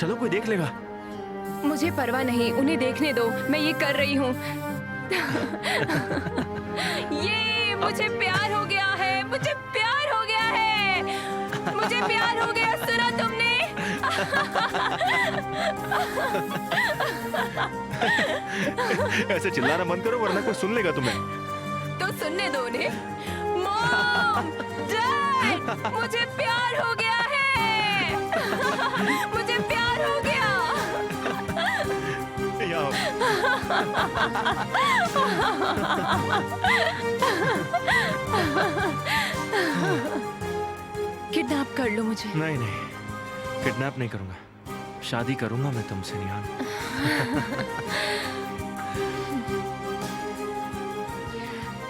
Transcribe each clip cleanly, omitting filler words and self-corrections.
चलो कोई देख लेगा। मुझे परवाह नहीं, उन्हें देखने दो, मैं ये कर रही हूँ। ये मुझे प्यार हो गया है, मुझे प्यार हो गया है, मुझे प्यार हो गया, सुना तुमने? ऐसे चिल्लाना बंद करो वरना कोई सुन लेगा तुम्हें। तो सुनने दो उन्हें। मॉम, डैड, मुझे प्यार हो गया है, मुझे प्यार हो गया। किडनैप कर लो मुझे। नहीं नहीं, किडनैप नहीं करूंगा, शादी करूंगा मैं तुमसे निहाल।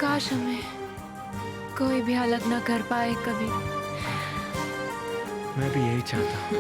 काश हमें कोई भी अलग ना कर पाए कभी। मैं भी यही चाहता हूँ।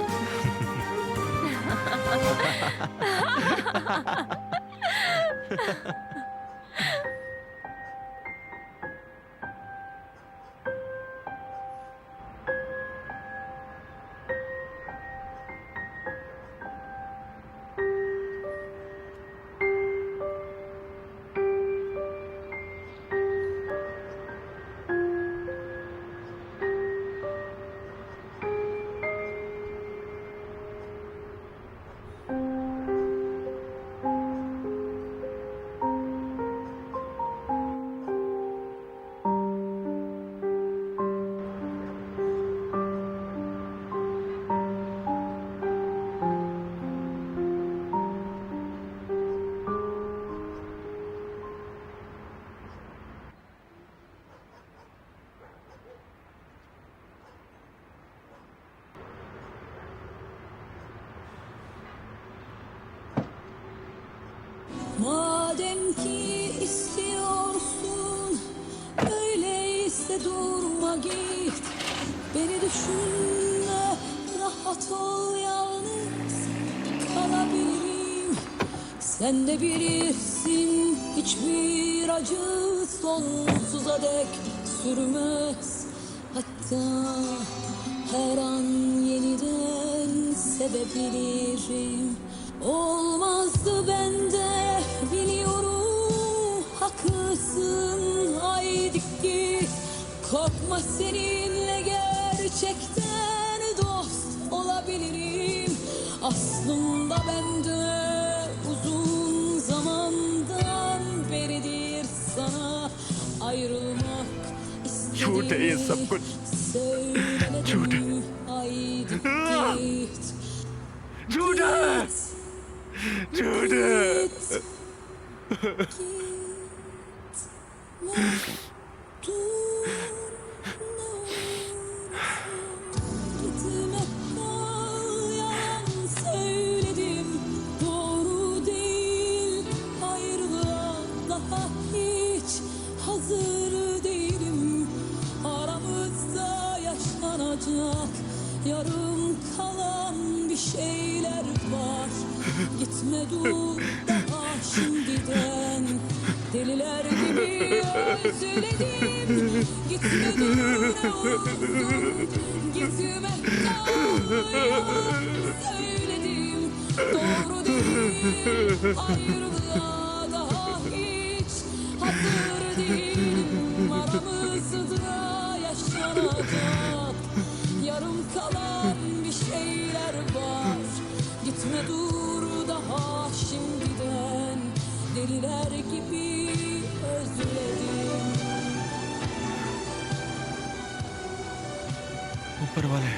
Madem ki istiyorsun, öyleyse durma git. Beni düşünme, rahat ol, yalnız kalabilirim. Sen de bilirsin, hiçbir acı sonsuza dek sürmez. Hatta her an yeniden sevebilirim. Olmazdı bende, biliyorum, haklısın, haydi git. Korkma, seninle gerçekten dost olabilirim. Aslında bende uzun zamandan beridir sana ayrılmak झूठ है ये सब istedim. कुछ, झूठ है। Söylemedim, haydi git. झूठ है, झूठ है। Gitme kal, yalan söyledim, doğru değil. Ayrılığa daha hiç hazır değilim. Aramızda yaşanacak yarım kalan bir şeyler var. Gitme dur daha şimdiden, deliler gibi özledim. Gitme dur, ne oldu? Gitme kal, yalan söyledim, doğru değil. Ayrılığa daha hiç hazır değilim. Aramızda yaşanacak yarım kalan bir şeyler var. Gitme dur daha şimdiden, deliler gibi özledim. ऊपर वाले,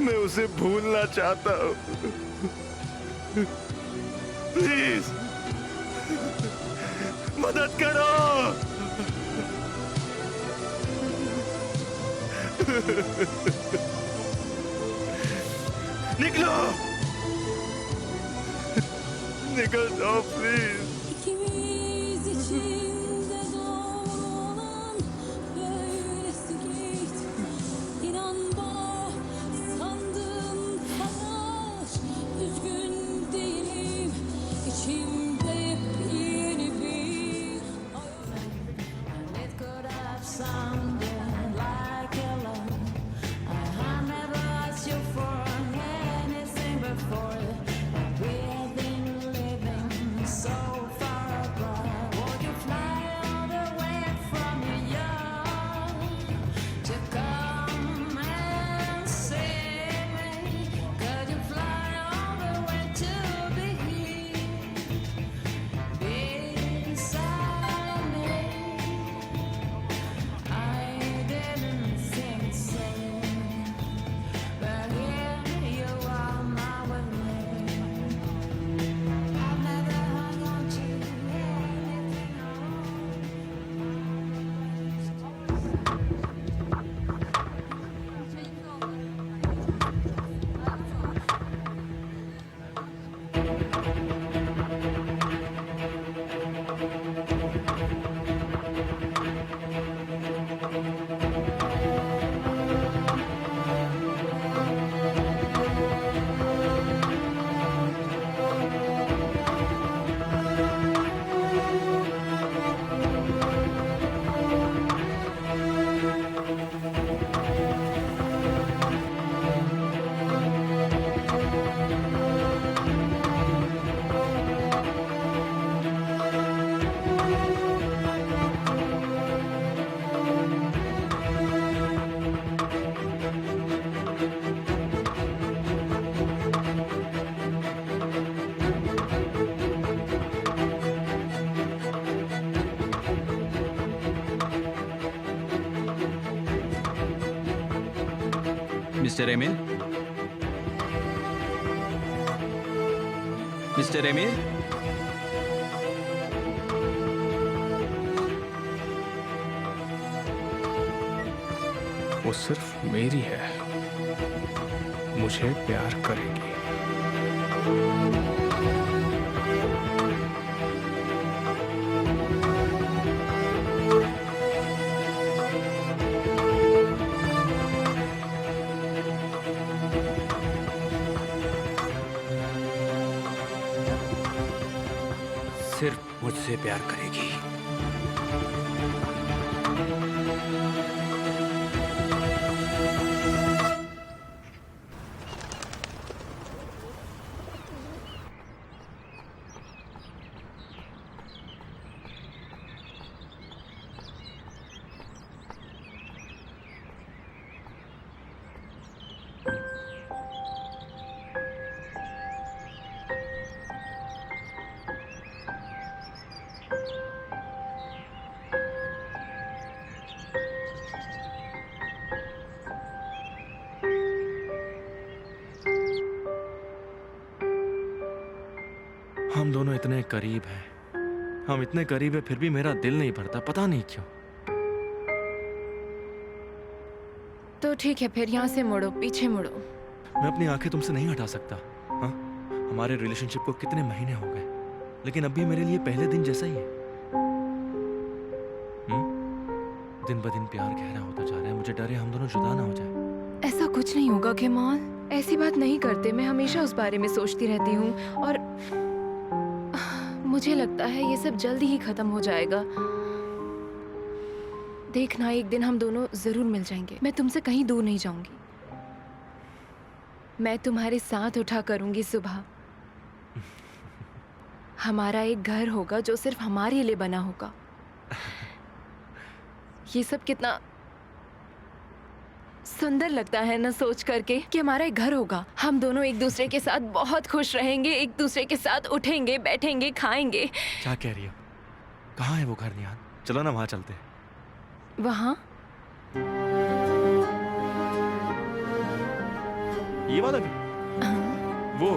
मैं उसे भूलना चाहता हूँ। Please मदद करो। निकलो, निकल जाओ please. İkimiz için de doğru olan böylesi git. İnan bana, sandığım kadar üzgün değilim. İçimde yepyeni bir hayat. It could have sounded like hello. Mister Emil, mister Emil, वो सिर्फ मेरी है, मुझे प्यार करेगी। सिर्फ मुझसे प्यार करेगी। हम दोनों इतने करीब हैं, हम इतने करीब हैं, फिर भी मेरा दिल नहीं भरता, पता नहीं क्यों। तो ठीक है, फिर यहाँ से मुड़ो, पीछे मुड़ो। मैं अपनी आंखें तुमसे नहीं हटा सकता। हाँ, हमारे रिलेशनशिप को कितने महीने हो गए, लेकिन अब भी मेरे लिए पहले दिन जैसा ही है। दिन ब दिन प्यार गहरा होता जा रहा है, मुझे डर है हम दोनों जुदा ना हो जाए। ऐसा कुछ नहीं होगा केमाल, ऐसी बात नहीं करते। मैं हमेशा उस बारे में सोचती रहती हूँ और मुझे लगता है ये सब जल्दी ही खत्म हो जाएगा। देखना, एक दिन हम दोनों जरूर मिल जाएंगे। मैं तुमसे कहीं दूर नहीं जाऊंगी। मैं तुम्हारे साथ उठा करूंगी सुबह। हमारा एक घर होगा जो सिर्फ हमारे लिए बना होगा। ये सब कितना सुंदर लगता है ना सोच करके कि हमारा एक घर होगा। हम दोनों एक दूसरे के साथ बहुत खुश रहेंगे, एक दूसरे के साथ उठेंगे, बैठेंगे, खाएंगे। क्या कह रही हो? कहाँ है वो घर निहाल? चलो ना वहां चलते हैं। वहाँ? ये वाला भी? वो?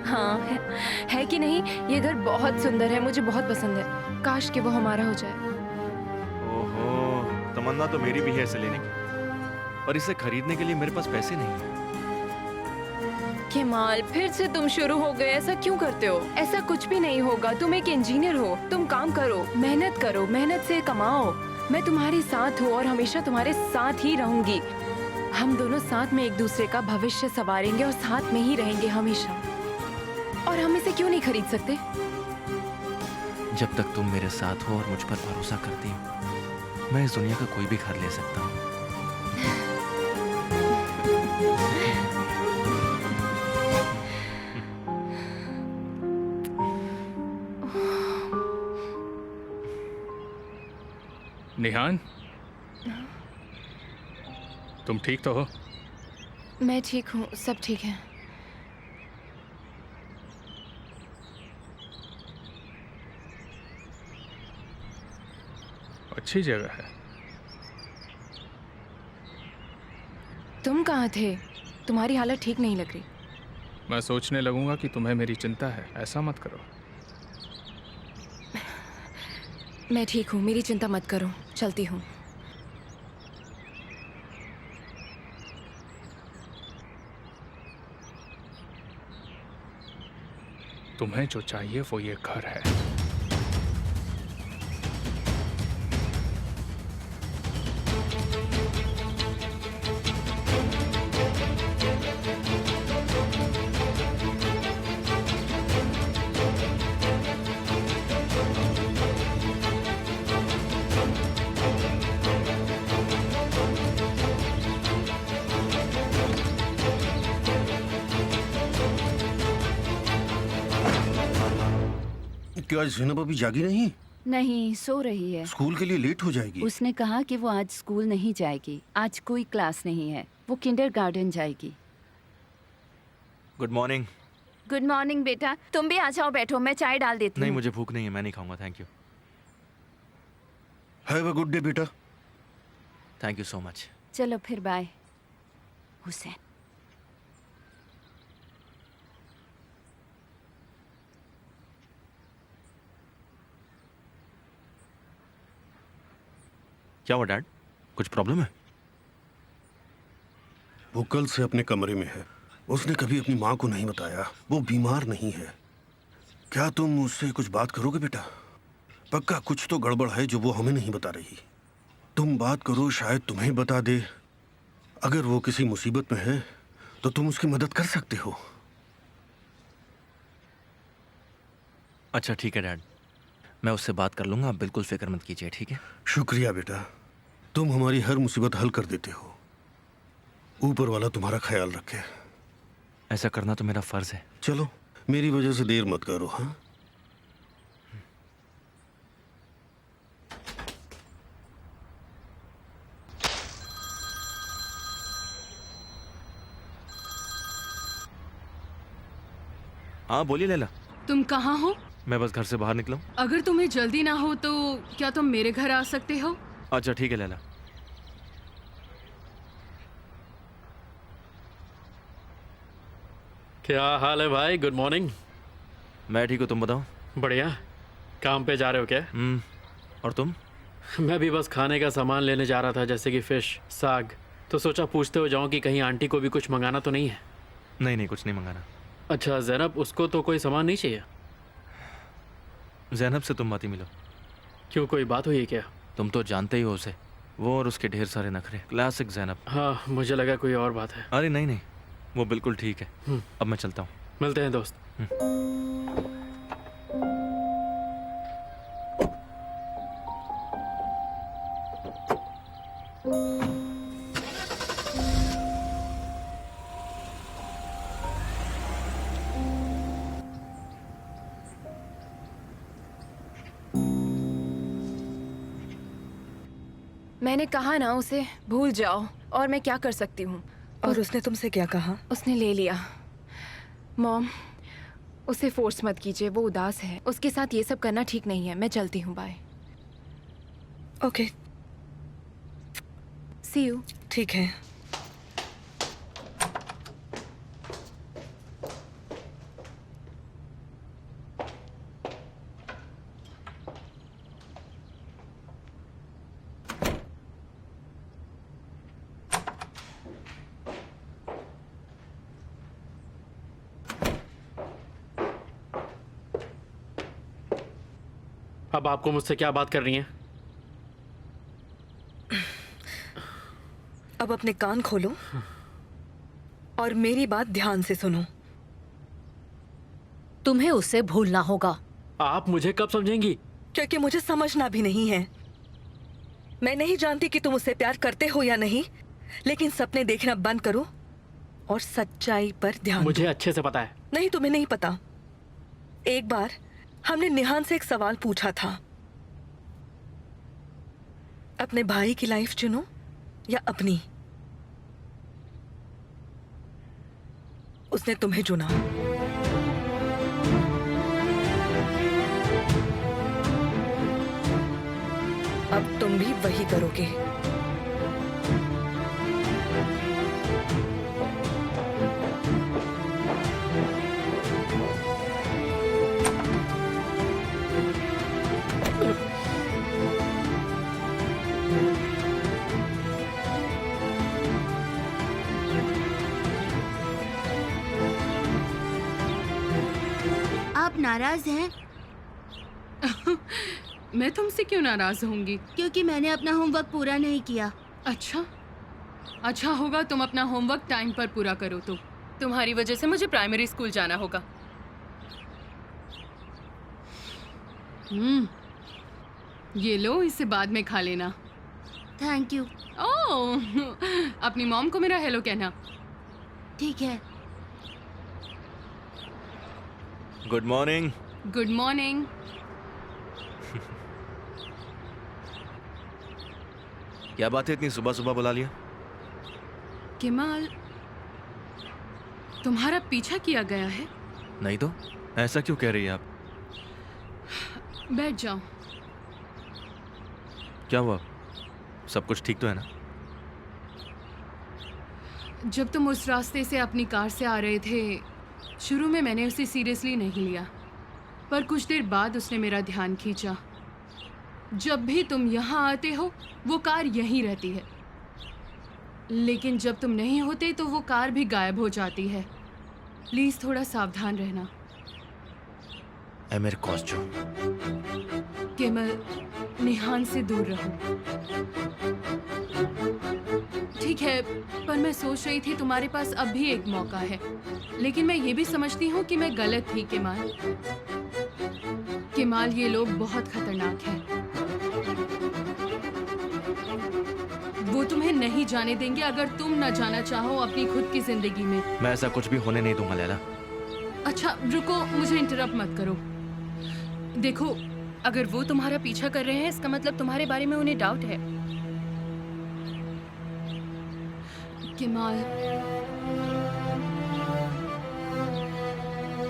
हाँ है कि नहीं? ये घर बहुत सुंदर है, मुझे बहुत पसंद है। काश कि वो हमारा हो जाए। ओहो, तमन्ना तो मेरी भी है इसे लेने की, और इसे खरीदने के लिए मेरे पास पैसे नहीं है। केमाल, फिर से तुम शुरू हो गए। ऐसा क्यों करते हो? ऐसा कुछ भी नहीं होगा। तुम एक इंजीनियर हो, तुम काम करो, मेहनत से कमाओ। मैं तुम्हारे साथ हूँ और हमेशा तुम्हारे साथ ही रहूंगी। हम दोनों साथ में एक दूसरे का भविष्य संवारेंगे और साथ में ही रहेंगे हमेशा। और हम इसे क्यों नहीं खरीद सकते? जब तक तुम मेरे साथ हो और मुझ पर भरोसा करती हो, मैं इस दुनिया का कोई भी घर ले सकता हूँ। निहान, तुम ठीक तो हो? मैं ठीक हूँ, सब ठीक है। अच्छी जगह है। तुम कहाँ थे? तुम्हारी हालत ठीक नहीं लग रही। मैं सोचने लगूंगा कि तुम्हें मेरी चिंता है। ऐसा मत करो। मैं ठीक हूँ, मेरी चिंता मत करो। चलती हूँ। तुम्हें जो चाहिए वो ये घर है। क्या ज़ैनब अभी जागी नहीं? नहीं, सो रही है। स्कूल के लिए लेट हो जाएगी। उसने कहा कि वो आज स्कूल नहीं जाएगी। आज कोई क्लास नहीं है, वो किंडरगार्टन जाएगी। Good morning. गुड मॉर्निंग बेटा, तुम भी आ जाओ, बैठो, मैं चाय डाल देती नहीं, हूँ। मुझे भूख नहीं है, मैं नहीं खाऊंगा। Thank you. Have a good day बेटा। Thank you so much. चलो फिर बाय। हुसैन। क्या हुआ डैड? कुछ प्रॉब्लम है? वो कल से अपने कमरे में है। उसने कभी अपनी माँ को नहीं बताया। वो बीमार नहीं है। क्या तुम उससे कुछ बात करोगे बेटा? पक्का कुछ तो गड़बड़ है जो वो हमें नहीं बता रही। तुम बात करो, शायद तुम्हें बता दे। अगर वो किसी मुसीबत में है तो तुम उसकी मदद कर सकते हो। अच्छा ठीक है डैड, मैं उससे बात कर लूंगा। आप बिल्कुल फिक्र मत कीजिए, ठीक है? शुक्रिया बेटा, तुम हमारी हर मुसीबत हल कर देते हो। ऊपर वाला तुम्हारा ख्याल रखे। ऐसा करना तो मेरा फर्ज है। चलो, मेरी वजह से देर मत करो। हाँ, हाँ बोलिए लैला। तुम कहाँ हो? मैं बस घर से बाहर निकला हूँ। अगर तुम्हें जल्दी ना हो तो क्या तुम मेरे घर आ सकते हो? अच्छा ठीक है लैला। क्या हाल है भाई? Good morning. मैं ठीक हूँ, तुम बताओ? बढ़िया। काम पे जा रहे हो क्या? और तुम? मैं भी बस खाने का सामान लेने जा रहा था, जैसे कि फिश, साग। तो सोचा पूछते हो जाऊं कि कहीं आंटी को भी कुछ मंगाना तो नहीं है। नहीं नहीं, कुछ नहीं मंगाना। अच्छा ज़ैनब, उसको तो कोई सामान नहीं चाहिए? ज़ैनब से तुम मत ही मिलो। क्यों, कोई बात हुई है क्या? तुम तो जानते ही हो उसे, वो और उसके ढेर सारे नखरे। क्लासिक ज़ैनब। हाँ, मुझे लगा कोई और बात है। अरे नहीं नहीं, वो बिल्कुल ठीक है। अब मैं चलता हूँ। मिलते हैं दोस्त। मैंने कहा ना उसे भूल जाओ, और मैं क्या कर सकती हूँ? और उसने तुमसे क्या कहा? उसने ले लिया। मॉम, उसे फोर्स मत कीजिए, वो उदास है। उसके साथ ये सब करना ठीक नहीं है। मैं चलती हूँ, बाय। Okay, C you. ठीक है। अब आपको मुझसे क्या बात करनी है? अब अपने कान खोलो और मेरी बात ध्यान से सुनो। तुम्हें उसे भूलना होगा। आप मुझे कब समझेंगी? क्योंकि मुझे समझना भी नहीं है। मैं नहीं जानती कि तुम उससे प्यार करते हो या नहीं, लेकिन सपने देखना बंद करो और सच्चाई पर ध्यान मुझे दो। अच्छे से पता है। नहीं, तुम्हें नहीं पता। एक बार हमने निहान से एक सवाल पूछा था, अपने भाई की लाइफ चुनो या अपनी। उसने तुम्हें चुना। अब तुम भी वही करोगे। आप नाराज हैं? मैं तुमसे क्यों नाराज होंगी? क्योंकि मैंने अपना होमवर्क पूरा नहीं किया। अच्छा, अच्छा होगा तुम अपना होमवर्क टाइम पर पूरा करो। तो तुम्हारी वजह से मुझे प्राइमरी स्कूल जाना होगा। ये लो, इसे बाद में खा लेना। Thank you. ओह, अपनी मॉम को मेरा हेलो कहना। ठीक है। Good morning. Good morning. क्या बात है, इतनी सुबह सुबह बुला लिया? केमाल, तुम्हारा पीछा किया गया है? नहीं तो, ऐसा क्यों कह रही है आप? बैठ जाओ। क्या हुआ? सब कुछ ठीक तो है ना? जब तुम उस रास्ते से अपनी कार से आ रहे थे, शुरू में मैंने उसे सीरियसली नहीं लिया, पर कुछ देर बाद उसने मेरा ध्यान खींचा। जब भी तुम यहाँ आते हो वो कार यहीं रहती है, लेकिन जब तुम नहीं होते तो वो कार भी गायब हो जाती है। प्लीज थोड़ा सावधान रहना। ए मेरे कॉस्ट्यूम। केमल, निहान से दूर रहो। ठीक है, पर मैं सोच रही थी तुम्हारे पास अब भी एक मौका है, लेकिन मैं ये भी समझती हूँ कि मैं गलत थी। केमाल, ये लोग बहुत खतरनाक हैं। वो तुम्हें नहीं जाने देंगे अगर तुम न जाना चाहो अपनी खुद की जिंदगी में। मैं ऐसा कुछ भी होने नहीं दूंगा लैला। अच्छा रुको, मुझे इंटरप्ट मत करो। देखो, अगर वो तुम्हारा पीछा कर रहे हैं इसका मतलब तुम्हारे बारे में उन्हें डाउट है। केमाल,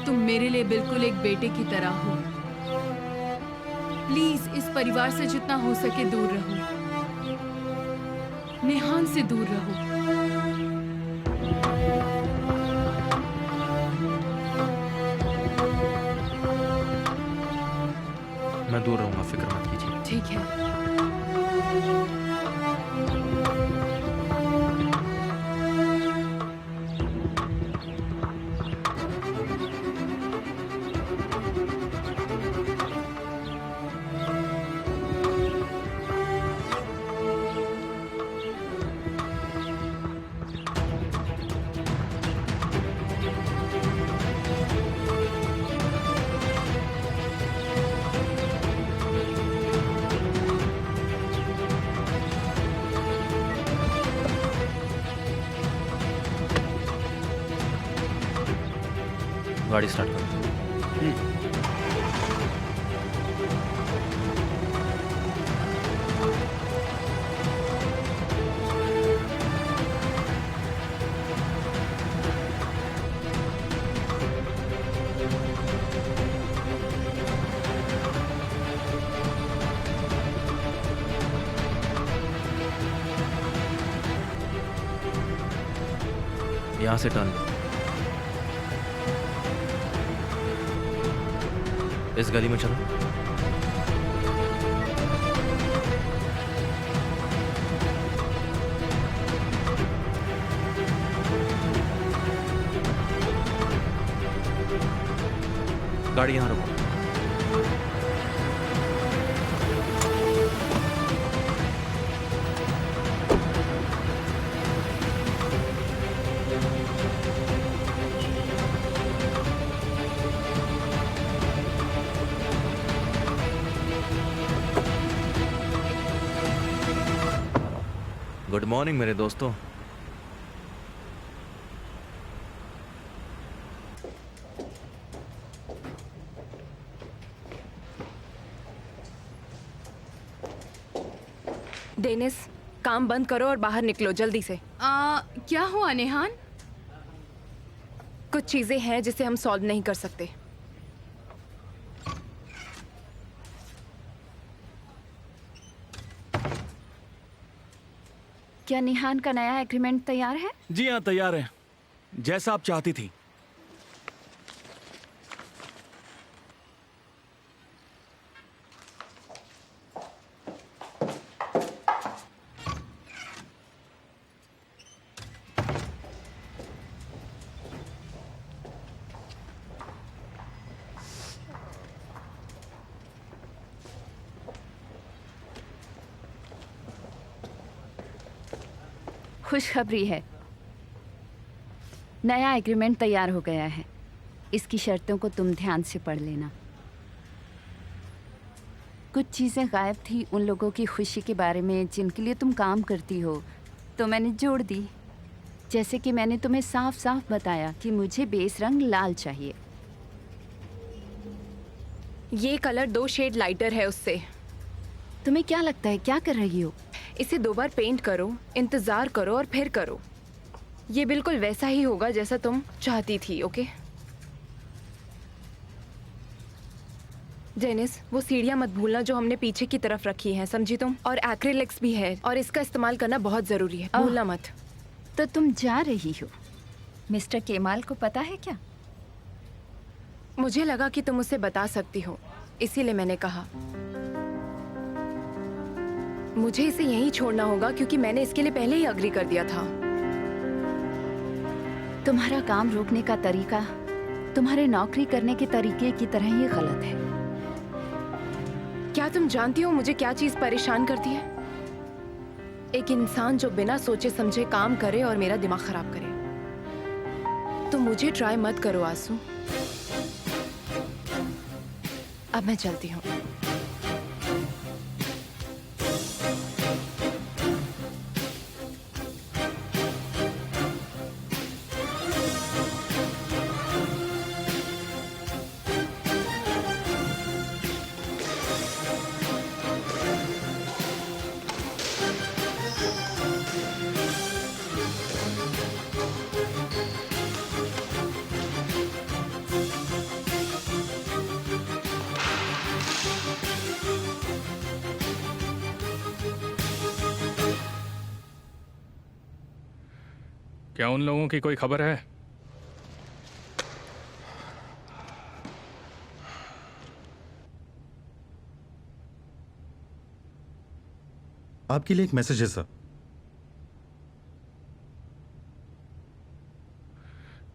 तुम मेरे लिए बिल्कुल एक बेटे की तरह हो। प्लीज इस परिवार से जितना हो सके दूर रहो। निहान से दूर रहो। मैं दूर रहूंगा, फिक्र मत कीजिए। ठीक है। गाड़ी स्टार्ट करो। यहाँ से टर्न लो। इस गली में चलो। गाड़ी यहाँ रोको। गुड मॉर्निंग मेरे दोस्तों। डेनिस, काम बंद करो और बाहर निकलो जल्दी से। क्या हुआ निहान? कुछ चीजें हैं जिसे हम सॉल्व नहीं कर सकते। क्या निहान का नया एग्रीमेंट तैयार है? जी हाँ, तैयार है, जैसा आप चाहती थी। खुशखबरी है, नया एग्रीमेंट तैयार हो गया है। इसकी शर्तों को तुम ध्यान से पढ़ लेना। कुछ चीज़ें गायब थी उन लोगों की खुशी के बारे में जिनके लिए तुम काम करती हो, तो मैंने जोड़ दी। जैसे कि मैंने तुम्हें साफ साफ बताया कि मुझे बेस रंग लाल चाहिए। ये कलर 2 शेड लाइटर है उससे। तुम्हें क्या लगता है क्या कर रही हो? इसे 2 बार पेंट करो, इंतजार करो और फिर करो। ये बिल्कुल वैसा ही होगा जैसा तुम चाहती थी। ओके डेनिस, वो सीढ़ियाँ मत भूलना जो हमने पीछे की तरफ रखी हैं, समझी तुम? और एक्रिलिक्स भी है और इसका इस्तेमाल करना बहुत जरूरी है, भूलना मत। तो तुम जा रही हो। मिस्टर केमाल को पता है क्या? मुझे लगा कि तुम उसे बता सकती हो, इसीलिए मैंने कहा। मुझे इसे यहीं छोड़ना होगा क्योंकि मैंने इसके लिए पहले ही अग्री कर दिया था। तुम्हारा काम रोकने का तरीका तुम्हारे नौकरी करने के तरीके की तरह ही गलत है। क्या तुम जानती हो मुझे क्या चीज परेशान करती है? एक इंसान जो बिना सोचे समझे काम करे और मेरा दिमाग खराब करे। तो मुझे ट्राई मत करो आंसू। अब मैं चलती हूँ। क्या उन लोगों की कोई खबर है? आपके लिए एक मैसेज है सर।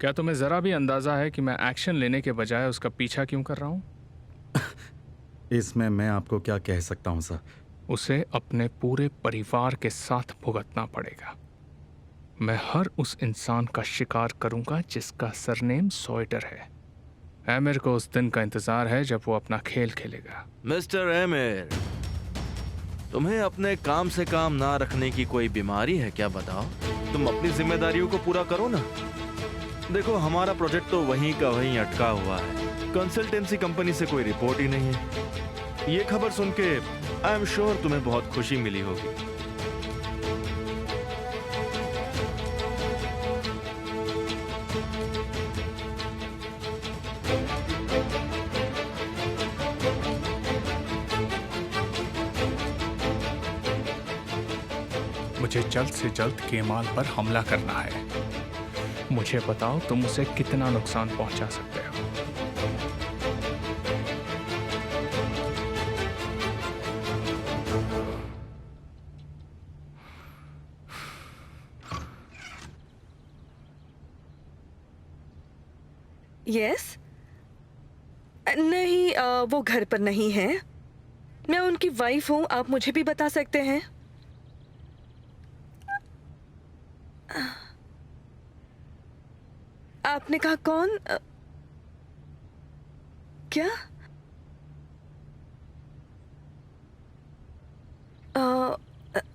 क्या तुम्हें जरा भी अंदाजा है कि मैं एक्शन लेने के बजाय उसका पीछा क्यों कर रहा हूं? इसमें मैं आपको क्या कह सकता हूं सर। उसे अपने पूरे परिवार के साथ भुगतना पड़ेगा। मैं हर उस इंसान का शिकार करूंगा जिसका सरनेम सोइटर है। एमिर को उस दिन का इंतजार है जब वो अपना खेल खेलेगा। मिस्टर एमिर, तुम्हें अपने काम से काम ना रखने की कोई बीमारी है क्या? बताओ। तुम अपनी जिम्मेदारियों को पूरा करो ना। देखो, हमारा प्रोजेक्ट तो वहीं का वहीं अटका हुआ है। कंसल्टेंसी कंपनी से कोई रिपोर्ट ही नहीं है। ये खबर सुन के आई एम श्योर तुम्हें बहुत खुशी मिली होगी। मुझे जल्द से जल्द केमाल पर हमला करना है। मुझे बताओ तुम उसे कितना नुकसान पहुंचा सकते हो। यस? नहीं, वो घर पर नहीं है। मैं उनकी वाइफ हूँ। आप मुझे भी बता सकते हैं। आपने कहा कौन? क्या?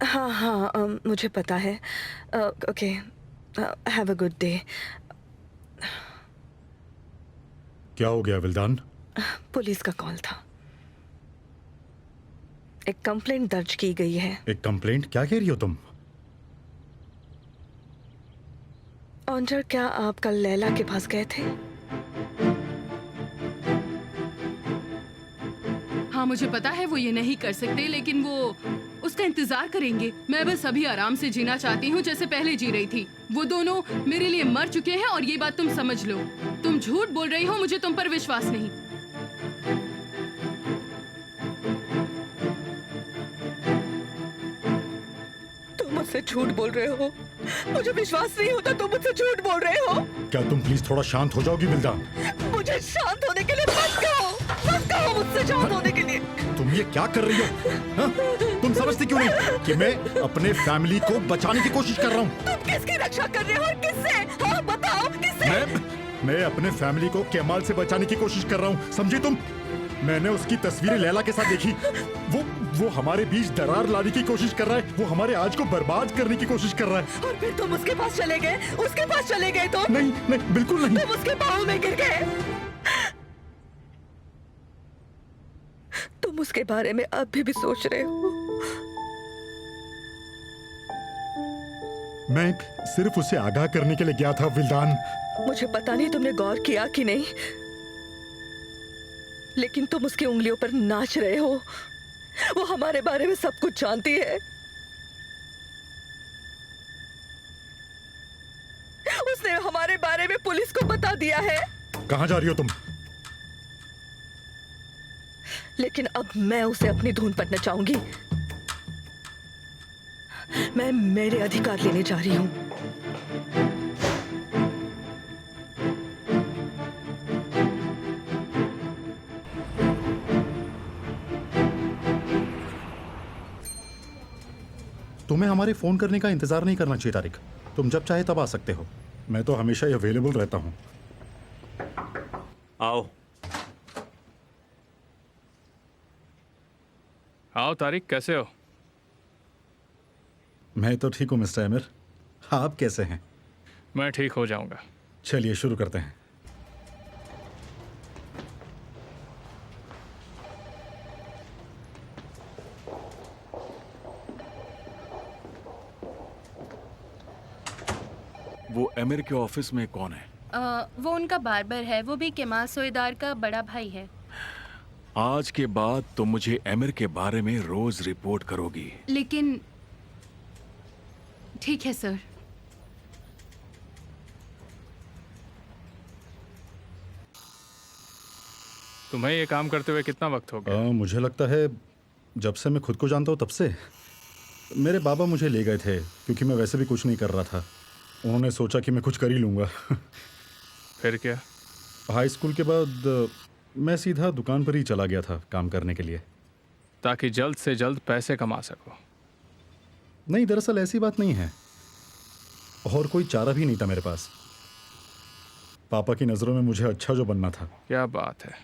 हाँ हाँ, मुझे पता है। Okay, have a good day. क्या हो गया विल्दान? पुलिस का कॉल था। एक कंप्लेंट दर्ज की गई है। एक कंप्लेंट? क्या कह रही हो तुम? ऑनर, क्या आप कल लैला के पास गए थे? हाँ, मुझे पता है वो ये नहीं कर सकते, लेकिन वो उसका इंतजार करेंगे। मैं बस अभी आराम से जीना चाहती हूँ जैसे पहले जी रही थी। वो दोनों मेरे लिए मर चुके हैं और ये बात तुम समझ लो। तुम झूठ बोल रही हो, मुझे तुम पर विश्वास नहीं। तुम मुझसे झूठ बोल रहे हो। मुझे विश्वास नहीं होता। तुम मुझसे झूठ बोल रहे हो। क्या तुम प्लीज थोड़ा शांत हो जाओगी विल्दान? मुझे शांत होने के लिए मत कहो। मत कहो मुझसे शांत होने के लिए। तुम ये क्या कर रही हो? हा? तुम समझती क्यों नहीं कि मैं अपने फैमिली को बचाने की कोशिश कर रहा हूँ? तुम किसकी रक्षा कर रहे हो और किससे? हाँ, बताओ किससे? मैं अपने फैमिली को केमाल से बचाने की कोशिश कर रहा हूँ, समझी तुम? मैंने उसकी तस्वीरें लैला के साथ देखी। वो हमारे बीच दरार लाने की कोशिश कर रहा है। वो हमारे आज को बर्बाद करने की कोशिश कर रहा है। और फिर तुम उसके पास चले गए? उसके पास चले गए तो? नहीं नहीं, बिल्कुल नहीं। तुम उसके पाँव में गिर गए। तुम उसके बारे में अभी भी सोच रहे हो? मैं सिर्फ उसे आगाह करने के लिए गया था विल्दान। मुझे पता नहीं तुमने गौर किया कि नहीं, लेकिन तुम उसकी उंगलियों पर नाच रहे हो। वो हमारे बारे में सब कुछ जानती है। उसको बता दिया है। कहाँ जा रही हो तुम? लेकिन अब मैं उसे अपनी धुन पर नचाऊंगी। मैं मेरे अधिकार लेने जा रही हूँ। तुम्हें हमारे फोन करने का इंतजार नहीं करना चाहिए तारिक। तुम जब चाहे तब आ सकते हो। मैं तो हमेशा ही अवेलेबल रहता हूँ। आओ। आओ तारिक, कैसे हो? मैं तो ठीक हूँ मिस्टर आमिर। आप कैसे हैं? मैं ठीक हो जाऊंगा। चलिए शुरू करते हैं। वो एमिर के ऑफिस में कौन है? वो उनका बार्बर है, वो भी केमाल सोएदार का बड़ा भाई है। आज के बाद तुम मुझे एमिर के बारे में रोज रिपोर्ट करोगी। लेकिन ठीक है सर। तुम्हें ये काम करते हुए कितना वक्त हो गया? मुझे लगता है जब से मैं खुद को जानता हूँ तब से। मेरे बाबा मुझे ले गए थे क्योंकि मैं वैसे भी कुछ नहीं कर रहा था। उन्होंने सोचा कि मैं कुछ कर ही लूँगा। फिर क्या? हाई स्कूल के बाद मैं सीधा दुकान पर ही चला गया था काम करने के लिए, ताकि जल्द से जल्द पैसे कमा सको। नहीं, दरअसल ऐसी बात नहीं है। और कोई चारा भी नहीं था मेरे पास। पापा की नज़रों में मुझे अच्छा जो बनना था। क्या बात है।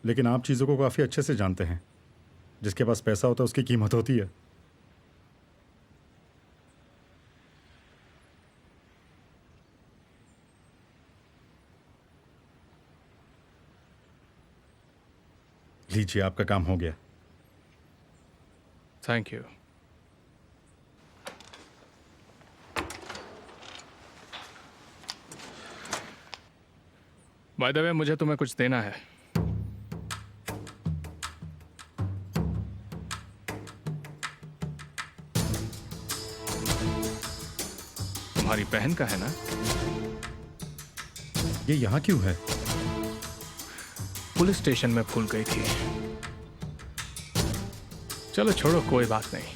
लेकिन आप चीज़ों को काफ़ी अच्छे से जानते हैं। जिसके पास पैसा होता है उसकी कीमत होती है। लीजिए, आपका काम हो गया। Thank you. By the way, मुझे तुम्हें कुछ देना है। तुम्हारी बहन का है ना? ये यहाँ क्यों है? पुलिस स्टेशन में भूल गई थी। चलो छोड़ो, कोई बात नहीं।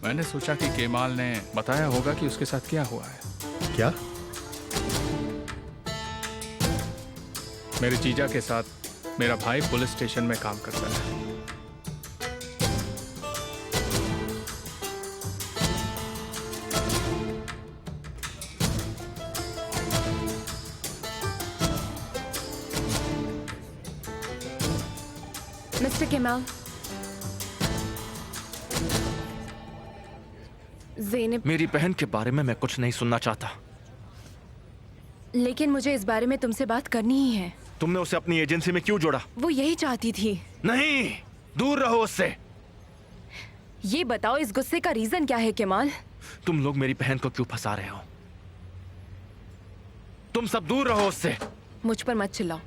मैंने सोचा कि केमाल ने बताया होगा कि उसके साथ क्या हुआ है। क्या? मेरे जीजा के साथ मेरा भाई पुलिस स्टेशन में काम करता है। मिस्टर केमाल, ज़ेनब, मेरी बहन के बारे में मैं कुछ नहीं सुनना चाहता। लेकिन मुझे इस बारे में तुमसे बात करनी ही है। तुमने उसे अपनी एजेंसी में क्यों जोड़ा? वो यही चाहती थी। नहीं, दूर रहो उससे। ये बताओ, इस गुस्से का रीजन क्या है केमाल? तुम लोग मेरी बहन को क्यों फंसा रहे हो? तुम सब दूर रहो उससे। मुझ पर मत चिल्लाओ,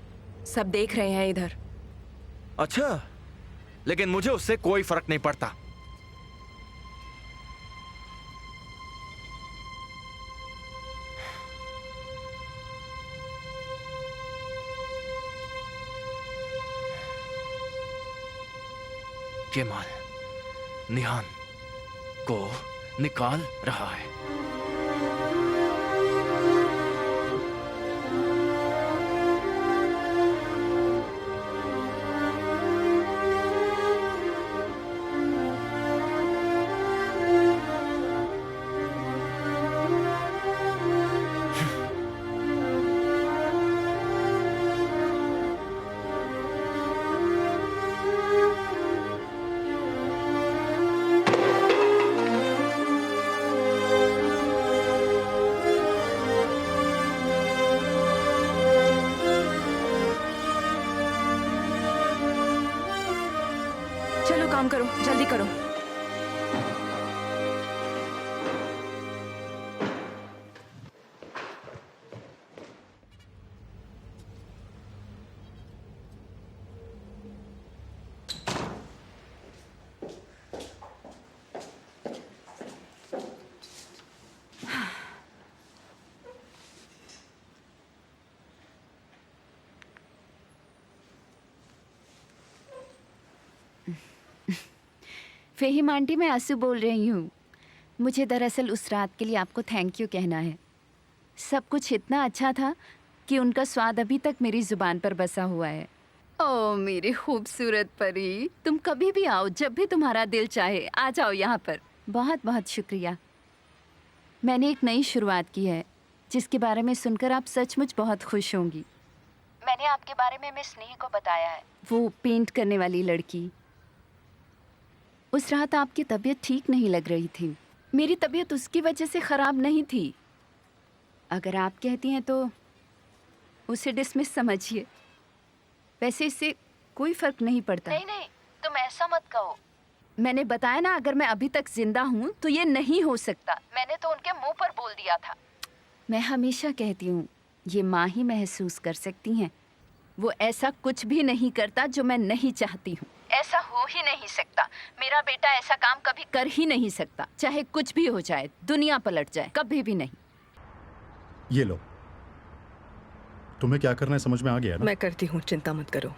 सब देख रहे हैं इधर। अच्छा, लेकिन मुझे उससे कोई फर्क नहीं पड़ता। केमाल निहान को निकाल रहा है। चलो काम करो, जल्दी करो। फेहिम आंटी, मैं आंसू बोल रही हूँ। मुझे दरअसल उस रात के लिए आपको थैंक यू कहना है। सब कुछ इतना अच्छा था कि उनका स्वाद अभी तक मेरी जुबान पर बसा हुआ है। ओह मेरी खूबसूरत परी, तुम कभी भी आओ, जब भी तुम्हारा दिल चाहे आ जाओ यहाँ पर। बहुत बहुत शुक्रिया। मैंने एक नई शुरुआत की है जिसके बारे में सुनकर आप सचमुच बहुत खुश होंगी। मैंने आपके बारे में मिस स्नेही को बताया है, वो पेंट करने वाली लड़की। उस रात आपकी तबीयत ठीक नहीं लग रही थी। मेरी तबीयत उसकी वजह से ख़राब नहीं थी। अगर आप कहती हैं तो उसे डिसमिस समझिए। वैसे इससे कोई फ़र्क नहीं पड़ता। नहीं नहीं, तुम ऐसा मत कहो। मैंने बताया ना, अगर मैं अभी तक जिंदा हूँ तो ये नहीं हो सकता। मैंने तो उनके मुंह पर बोल दिया था। मैं हमेशा कहती हूँ ये माँ ही महसूस कर सकती हैं। वो ऐसा कुछ भी नहीं करता जो मैं नहीं चाहती हूँ। ऐसा हो ही नहीं सकता। मेरा बेटा ऐसा काम कभी कर ही नहीं सकता। चाहे कुछ भी हो जाए, दुनिया पलट जाए, कभी भी नहीं। ये लो, तुम्हें क्या करना है समझ में आ गया ना? मैं करती हूँ, चिंता मत करो।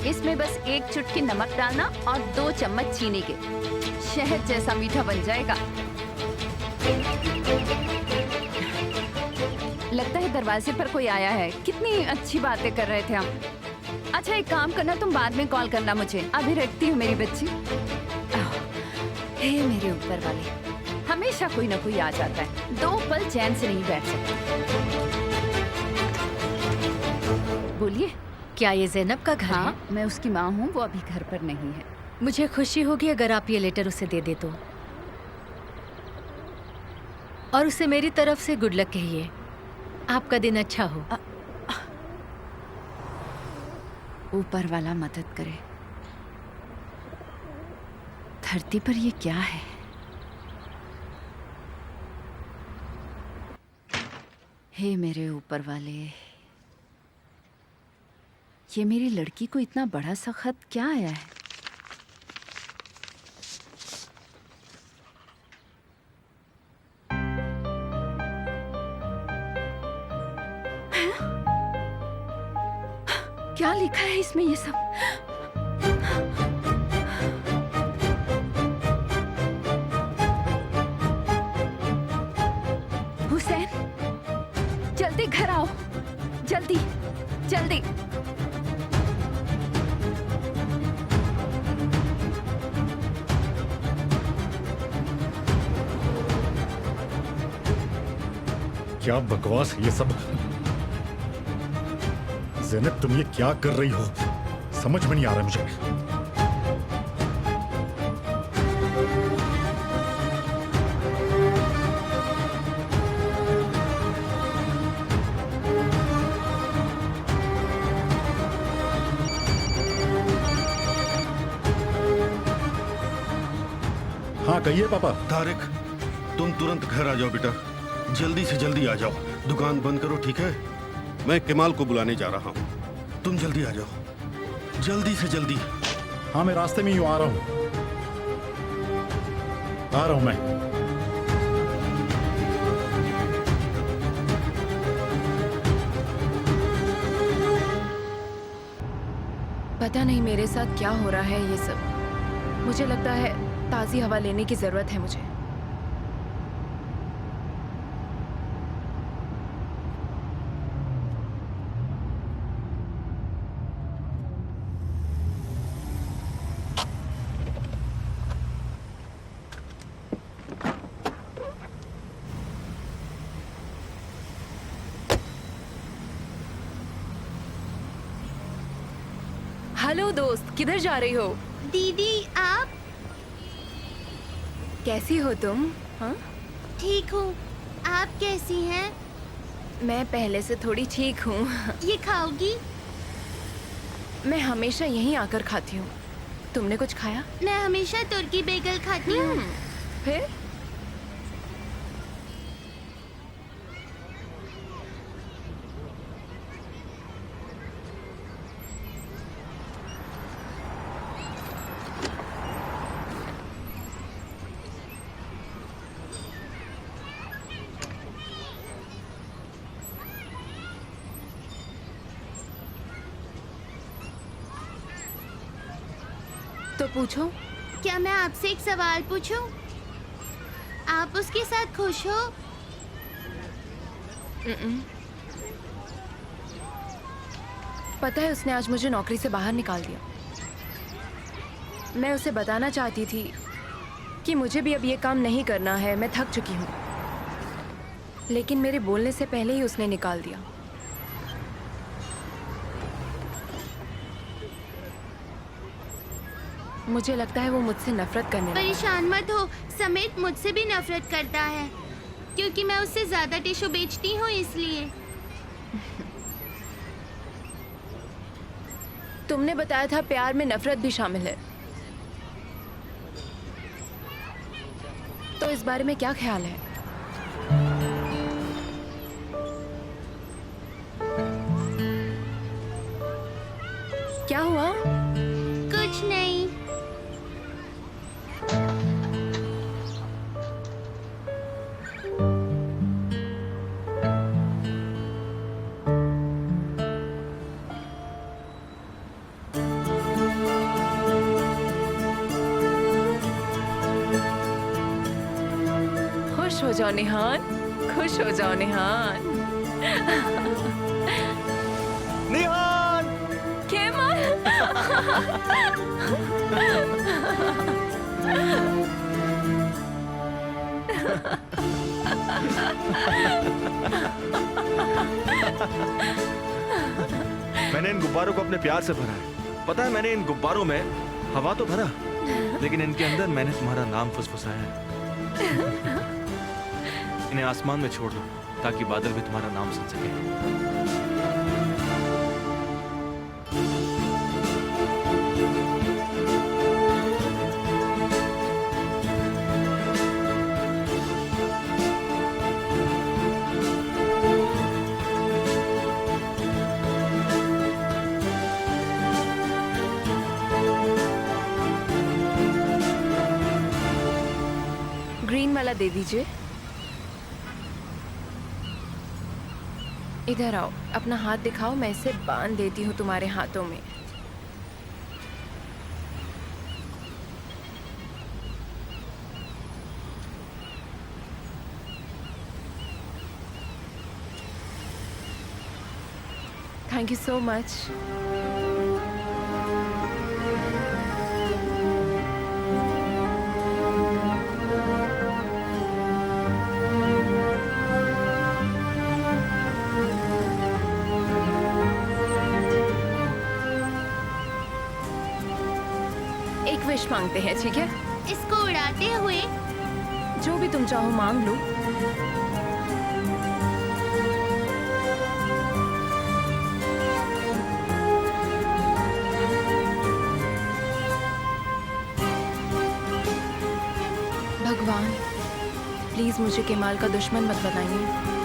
इसमें बस एक चुटकी नमक डालना और 2 चम्मच चीनी के। शहद जैसा मीठा बन जाएगा। लगता है दरवाजे पर कोई आया है। कितनी अच्छी बातें कर रहे थे हम। अच्छा एक काम करना, तुम बाद में कॉल करना मुझे। अभी रखती हूँ मेरी बच्ची। हे मेरे ऊपर वाले, हमेशा कोई ना कोई आ जाता है। 2 पल चैन से नहीं बैठ सकते। बोलिए। क्या ये जैनब का घर हाँ, है? मैं उसकी माँ हूँ, वो अभी घर पर नहीं है। मुझे खुशी होगी अगर आप ये लेटर उसे दे दे तो। और उसे मेरी तरफ से गुड लक कहिए। आपका दिन अच्छा हो। ऊपर वाला मदद करे। धरती पर ये क्या है? हे मेरे ऊपर वाले, ये मेरी लड़की को इतना बड़ा सा खत क्या आया है? क्या लिखा है इसमें ये सब? हुसैन, जल्दी घर आओ, जल्दी जल्दी। क्या बकवास है ये सब? ज़ैनब, तुम ये क्या कर रही हो? समझ में नहीं आ रहा मुझे। हाँ कहिए पापा। तारिक, तुम तुरंत घर आ जाओ बेटा। जल्दी से जल्दी आ जाओ। दुकान बंद करो, ठीक है? मैं केमाल को बुलाने जा रहा हूँ। तुम जल्दी आ जाओ, जल्दी से जल्दी। हाँ मैं रास्ते में ही आ रहा हूँ। आ रहा हूँ मैं। पता नहीं मेरे साथ क्या हो रहा है ये सब। मुझे लगता है ताज़ी हवा लेने की ज़रूरत है मुझे। हेलो दोस्त, किधर जा रही हो? दीदी आप कैसी हो तुम? हाँ, ठीक हूँ। आप कैसी हैं? मैं पहले से थोड़ी ठीक हूँ। ये खाओगी? मैं हमेशा यहीं आकर खाती हूँ। तुमने कुछ खाया? मैं हमेशा तुर्की बेगल खाती हूँ। फिर तो पूछो। क्या मैं आपसे एक सवाल पूछूं? आप उसके साथ खुश हो? पता है उसने आज मुझे नौकरी से बाहर निकाल दिया। मैं उसे बताना चाहती थी कि मुझे भी अब ये काम नहीं करना है, मैं थक चुकी हूँ, लेकिन मेरे बोलने से पहले ही उसने निकाल दिया। मुझे लगता है वो मुझसे नफरत करने लगा। परेशान मत हो, समित मुझसे भी नफरत करता है क्योंकि मैं उससे ज्यादा टिश्यू बेचती हूँ इसलिए। तुमने बताया था प्यार में नफरत भी शामिल है, तो इस बारे में क्या ख्याल है? क्या हुआ? कुछ नहीं। खुश हो जाओ निहान, खुश हो जाओ निहान। निहान! केमल! मैंने इन गुब्बारों को अपने प्यार से भरा है। पता है, मैंने इन गुब्बारों में हवा तो भरा, लेकिन इनके अंदर मैंने तुम्हारा नाम फुसफुसाया है। इन्हें आसमान में छोड़ दो ताकि बादल भी तुम्हारा नाम सुन सके। ग्रीन वाला दे दीजिए। इधर आओ, अपना हाथ दिखाओ, मैं इसे बांध देती हूँ तुम्हारे हाथों में। Thank you so much. एक विश मांगते हैं, ठीक है? इसको उड़ाते हुए जो भी तुम चाहो मांग लो। भगवान, प्लीज मुझे केमाल का दुश्मन मत बनाइए।